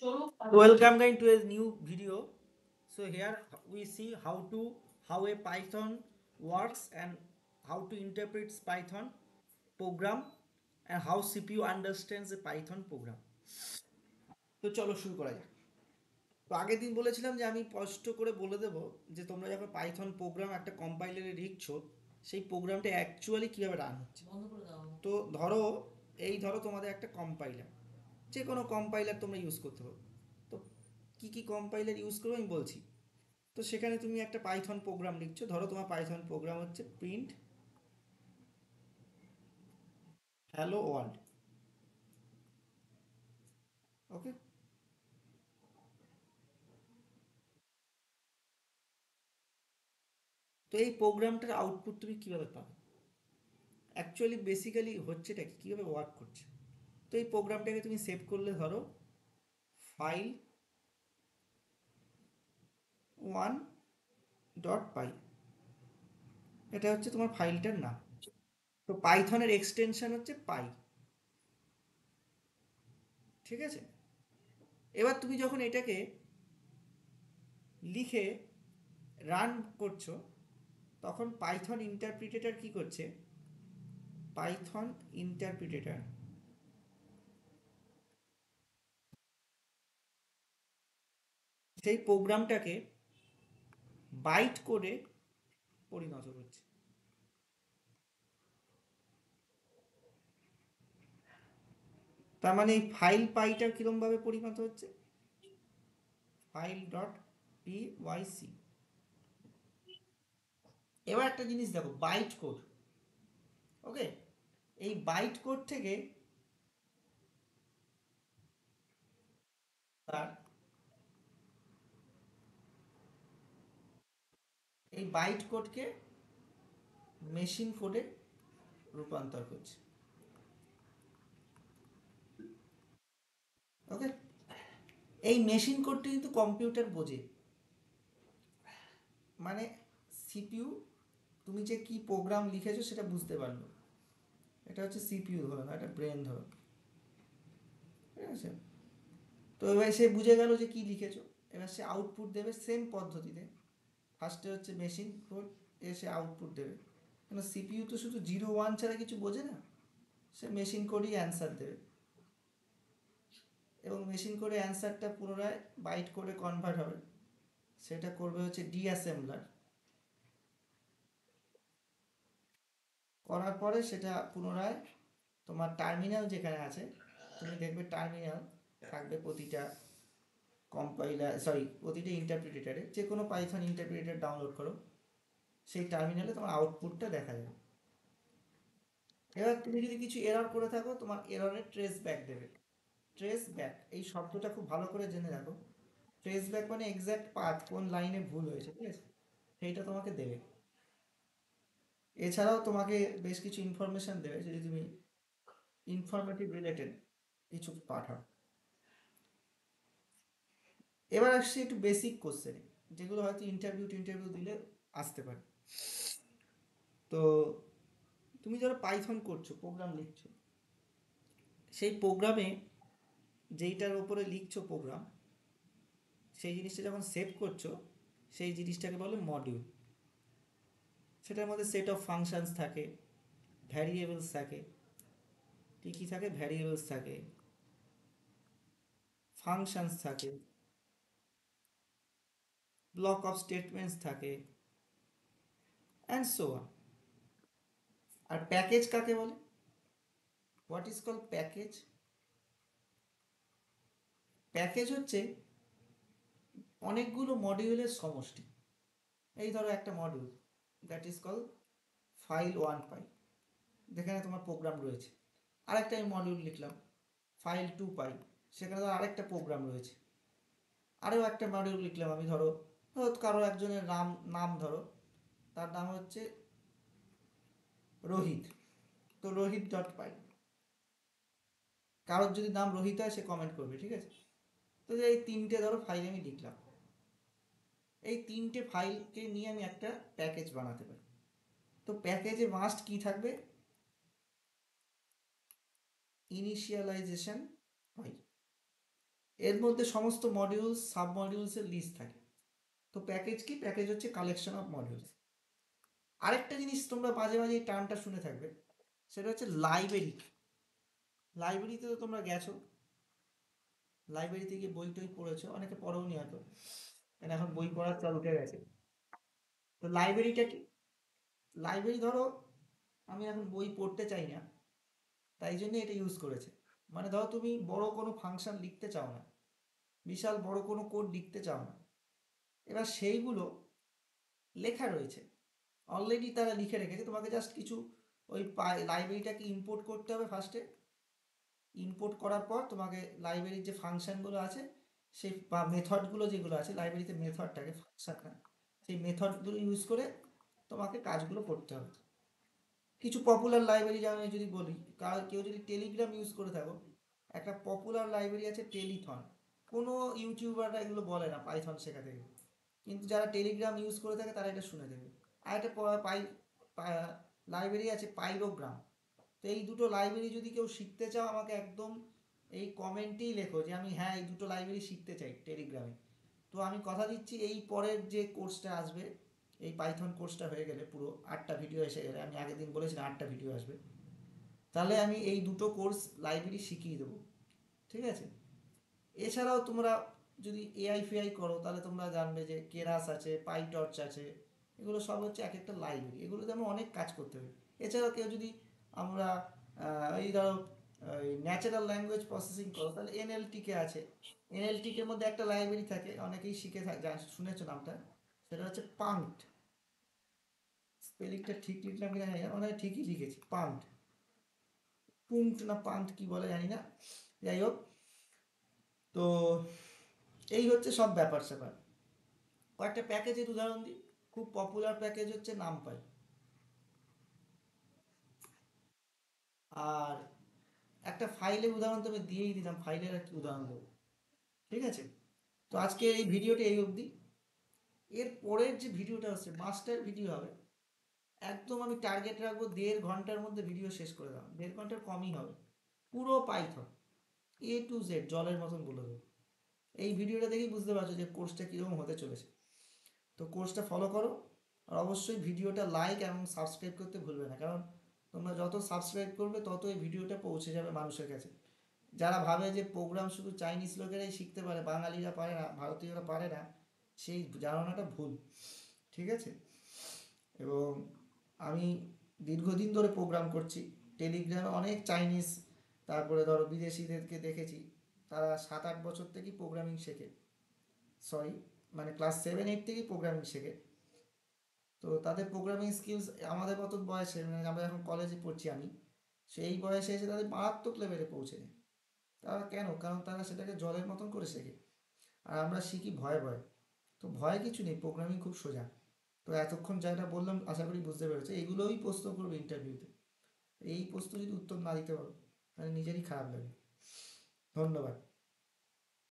Welcome guys to a new video. So here we see how a Python works and how to interpret Python program and how CPU understands a Python program. তো চলো শুরু করা যাক। তো আগের দিন বলেছিলাম যে আমি স্পষ্ট করে বলে দেবো যে তোমরা যখন পাইথন প্রোগ্রাম একটা কম্পাইলারে লিখছো সেই প্রোগ্রামটা অ্যাকচুয়ালি কীভাবে রান হচ্ছে। তো ধরো তোমাদের একটা কম্পাইলার, যে কোনো কম্পাইলার তোমরা ইউজ করতে পারো। তো কি কি কম্পাইলার ইউজ করবো আমি বলছি। তো সেখানে তুমি একটা পাইথন প্রোগ্রাম লিখছো, ধরো তোমার পাইথন প্রোগ্রাম হচ্ছে প্রিন্ট হ্যালো ওয়ার্ল্ড। ওকে, তো এই প্রোগ্রামটার আউটপুট তুমি কীভাবে পাবে, অ্যাকচুয়ালি বেসিক্যালি হচ্ছেটা কি, কীভাবে ওয়ার্ক করছে। তো এই প্রোগ্রামটাকে তুমি সেভ করলে ধরো ফাইল 1.py, এটা হচ্ছে তোমার ফাইলটার নাম। তো পাইথনের এক্সটেনশন হচ্ছে পাই, ঠিক আছে। এবার তুমি যখন এটাকে লিখে রান করছো তখন পাইথন ইন্টারপ্রিটেটর কি করছে, পাইথন ইন্টারপ্রিটেটর সেই প্রোগ্রামটাকে বাইট করে পরিণত করছে। তার মানে এই ফাইল পাইটা কিরমভাবে পরিণত হচ্ছে, file dot P Y C. এবার একটা জিনিস দেখো, বাইট কোড। ওকে, এই বাইট কোড থেকে তার এই বাইট কোডকে মেশিন কোডে রূপান্তর করছে। ওকে, এই মেশিন কোডটি কিন্তু কম্পিউটার বোঝে, মানে সিপিইউ তুমি যে কি প্রোগ্রাম লিখেছো সেটা বুঝতে পারলো। এটা হচ্ছে সিপিইউ ধরো না, এটা ব্রেন ধরো, ঠিক আছে। তো এবার সে বুঝে গেল যে কি লিখেছো, এবার সে আউটপুট দেবে সেম পদ্ধতিতে। ফার্স্টে হচ্ছে মেশিন কোড, এসে আউটপুট দেবে, কেন সিপিইউ তো শুধু 0 1 ছাড়া কিছু বোঝে না, সে মেশিন কোডই অ্যান্সার দেবে এবং মেশিন কোডে অ্যান্সারটা পুনরায় বাইট কোডে কনভার্ট হবে। সেটা করবে হচ্ছে ডিঅ্যাসেম্বলার, করার পরে সেটা পুনরায় তোমার টার্মিনাল যেখানে আছে, তুমি দেখবে টার্মিনাল থাকবে প্রতিটা কম্পাইলার, সরি প্রতিটা ইন্টারপ্রিটেটারে। যে কোনো পাইথন ইন্টারপ্রিটেটার ডাউনলোড করো, সেই টার্মিনালে তোমার আউটপুটটা দেখা যাবে। এবার তুমি যদি কিছু এরর করে থাকো তোমার এররের ট্রেস ব্যাক দেবে। ট্রেস ব্যাক এই শব্দটা খুব ভালো করে জেনে রাখো। ট্রেস ব্যাক মানে এক্স্যাক্ট পাথ, কোন লাইনে ভুল হয়েছে, ঠিক আছে, সেইটা তোমাকে দেবে। এছাড়াও তোমাকে বেশ কিছু ইনফরমেশন দেবে যদি তুমি ইনফরমেটিভ রিলেটেড কিছু পাঠাও। এবার আসছে একটু বেসিক কোশ্চেন, যেগুলো হয়তো ইন্টারভিউ দিলে আসতে পারে। তো তুমি যারা পাইথন করছো, প্রোগ্রাম লিখছো, সেই প্রোগ্রামে যেইটার উপরে লিখছো প্রোগ্রাম, সেই জিনিসটা যখন সেভ করছো সেই জিনিসটাকে বলে মডিউল। সেটার মধ্যে সেট অফ ফাংশনস থাকে, ভ্যারিয়েবলস থাকে। কী কী থাকে, ভ্যারিয়েবলস থাকে, ফাংশনস থাকে, ব্লক অফ স্টেটমেন্টস থাকে, অ্যান্ড সো অন। আর প্যাকেজ কাকে বলে, what is call package. Package হচ্ছে অনেকগুলো মডিউলের সমষ্টি। এই ধরো একটা module, that is call file 1.py, যেখানে তোমার প্রোগ্রাম রয়েছে। আরেকটা আমি মডিউল লিখলাম ফাইল 2.py, সেখানে ধরো আরেকটা প্রোগ্রাম রয়েছে। আরও একটা মডিউল লিখলাম আমি, ধরো কারো একজনের নাম নাম ধরো, তার নাম হচ্ছে রোহিত, তো রোহিত ডট পাই। কারোর যদি নাম রোহিত হয় সে কমেন্ট করবে, ঠিক আছে। তো এই তিনটে ধরো ফাইল আমি লিখলাম, এই তিনটে ফাইলকে নিয়ে আমি একটা প্যাকেজ বানাতে পারি। তো প্যাকেজে মাস্ট কি থাকবে, ইনিশিয়ালাইজেশন ফাইল। এর মধ্যে সমস্ত মডিউলস সাব মডিউলসের লিস্ট থাকে। তো প্যাকেজ কি? প্যাকেজ হচ্ছে কালেকশন অফ মডিউলস। আরেকটা জিনিস তোমরা মাঝে মাঝে এই টার্মটা শুনে থাকবে, সেটা হচ্ছে লাইব্রেরি। লাইব্রেরিতে তো তোমরা গেছো, লাইব্রেরিতে গিয়ে বই টই পড়েছো, অনেকে পড়োনি হয়তো, কারণ এখন বই পড়ার চল উঠে গেছে। তো লাইব্রেরিটা কি? লাইব্রেরি ধরো আমি এখন বই পড়তে চাই না, তাই জন্য এটা ইউজ করেছে। মানে ধরো তুমি বড় কোনো ফাংশন লিখতে চাও না, বিশাল বড় কোনো কোড লিখতে চাও না, এবার সেইগুলো লেখা রয়েছে, অলরেডি তারা লিখে রেখেছে, তোমাকে জাস্ট কিছু ওই লাইব্রেরিটাকে ইম্পোর্ট করতে হবে ফার্স্টে। ইম্পোর্ট করার পর তোমাকে লাইব্রেরির যে ফাংশনগুলো আছে সেই বা মেথডগুলো যেগুলো আছে লাইব্রেরিতে, মেথডটাকে ফাংশন না, সেই মেথডগুলো ইউজ করে তোমাকে কাজগুলো করতে হবে। কিছু পপুলার লাইব্রেরি যেমন আমি যদি বলি, কেউ যদি টেলিগ্রাম ইউজ করে থাকো, একটা পপুলার লাইব্রেরি আছে টেলিথন। কোনো ইউটিউবাররা এগুলো বলে না পাইথন শেখাতে গিয়ে, কিন্তু যারা টেলিগ্রাম ইউজ করে থাকে তারা এটা শুনে দেবে। আর একটা লাইব্রেরি আছে পাইরোগ্রাম। তো এই দুটো লাইব্রেরি যদি কেউ শিখতে চাও, আমাকে একদম এই কমেন্টেই লেখো যে আমি হ্যাঁ এই দুটো লাইব্রেরি শিখতে চাই টেলিগ্রামে। তো আমি কথা দিচ্ছি এই পরের যে কোর্সটা আসবে, এই পাইথন কোর্সটা হয়ে গেলে, পুরো 8টা ভিডিও এসে গেলে, আমি আগের দিন বলেছিলাম 8টা ভিডিও আসবে, তাহলে আমি এই দুটো কোর্স লাইব্রেরি শিখিয়ে দেবো। ঠিক আছে? এছাড়াও তোমরা যদি এআই ফেআই করো, তাহলে তোমরা জানবে যে কেরাস আছে, পাইটর্চ আছে, এগুলো সব হচ্ছে এক একটা লাইব্রেরি, এগুলোতে আমরা অনেক কাজ করতে হবে। এছাড়াও কেউ যদি আমরা এই ধরো ন্যাচারাল ল্যাঙ্গুয়েজ প্রসেসিং করো, তাহলে এনএলটিকে আছে। এনএলটিকের মধ্যে একটা লাইব্রেরি থাকে, অনেকেই শিখে শুনেছো নামটা, সেটা হচ্ছে পাঙ্ক্ট। স্পেলিংটা ঠিক লিখলাম কিনা জানি না, অনেক ঠিকই লিখেছি, পাঙ্ক্ট। পুঙ্ক্ট না পাঙ্ক্ট কি বলে জানি না, যাই হোক। তো এই হচ্ছে সব ব্যাপার স্যাপার। কয়েকটা প্যাকেজের উদাহরণ দিই। খুব পপুলার প্যাকেজ হচ্ছে নামপাই। আর একটা ফাইলের উদাহরণ তো আমি দিয়েই দিলাম, ফাইলের একটা উদাহরণ দেবো। ঠিক আছে? তো আজকে এই ভিডিওটা এই অবধি। এর পরের যে ভিডিওটা হচ্ছে মাস্টার ভিডিও হবে, একদম আমি টার্গেট রাখবো 1.5 ঘন্টার মধ্যে ভিডিও শেষ করে দাও, 1.5 ঘন্টার কমই হবে। পুরো পাইথন A to Z জলের মতন বলে দেবো। এই ভিডিওটা দেখেই বুঝতে পারছো যে কোর্সটা কীরকম হতে চলেছে। তো কোর্সটা ফলো করো, আর অবশ্যই ভিডিওটা লাইক এবং সাবস্ক্রাইব করতে ভুলবে না, কারণ তোমরা যত সাবস্ক্রাইব করবে তত এই ভিডিওটা পৌঁছে যাবে মানুষের কাছে। যারা ভাবে যে প্রোগ্রাম শুধু চাইনিজ লোকেরাই শিখতে পারে, বাঙালিরা পারে না, ভারতীয়রা পারে না, সেই ধারণাটা ভুল। ঠিক আছে? এবং আমি দীর্ঘদিন ধরে প্রোগ্রাম করছি, টেলিগ্রামে অনেক চাইনিজ, তারপরে ধরো বিদেশিদেরকে দেখেছি, তারা 7-8 বছর থেকেই প্রোগ্রামিং শেখে। সরি, মানে ক্লাস 7-8 থেকেই প্রোগ্রামিং শেখে। তো তাদের প্রোগ্রামিং স্কিলস আমাদের মতন বয়সে, মানে আমরা এখন কলেজে পড়ছি, আমি সেই বয়সে এসে তাদের মারাত্মক লেভেলে পৌঁছে যায়। তারা কেন? কারণ তারা সেটাকে জলের মতন করে শেখে, আর আমরা শিখি ভয়ে ভয়ে। তো ভয় কিছু নেই, প্রোগ্রামিং খুব সোজা। তো এতক্ষণ যেটা বললাম আশা করি বুঝতে পেরেছো, এগুলোই প্রশ্ন করবে ইন্টারভিউতে। এই প্রশ্ন যদি উত্তর না দিতে পারো, তাহলে নিজেরই খারাপ লাগে। ধন্যবাদ।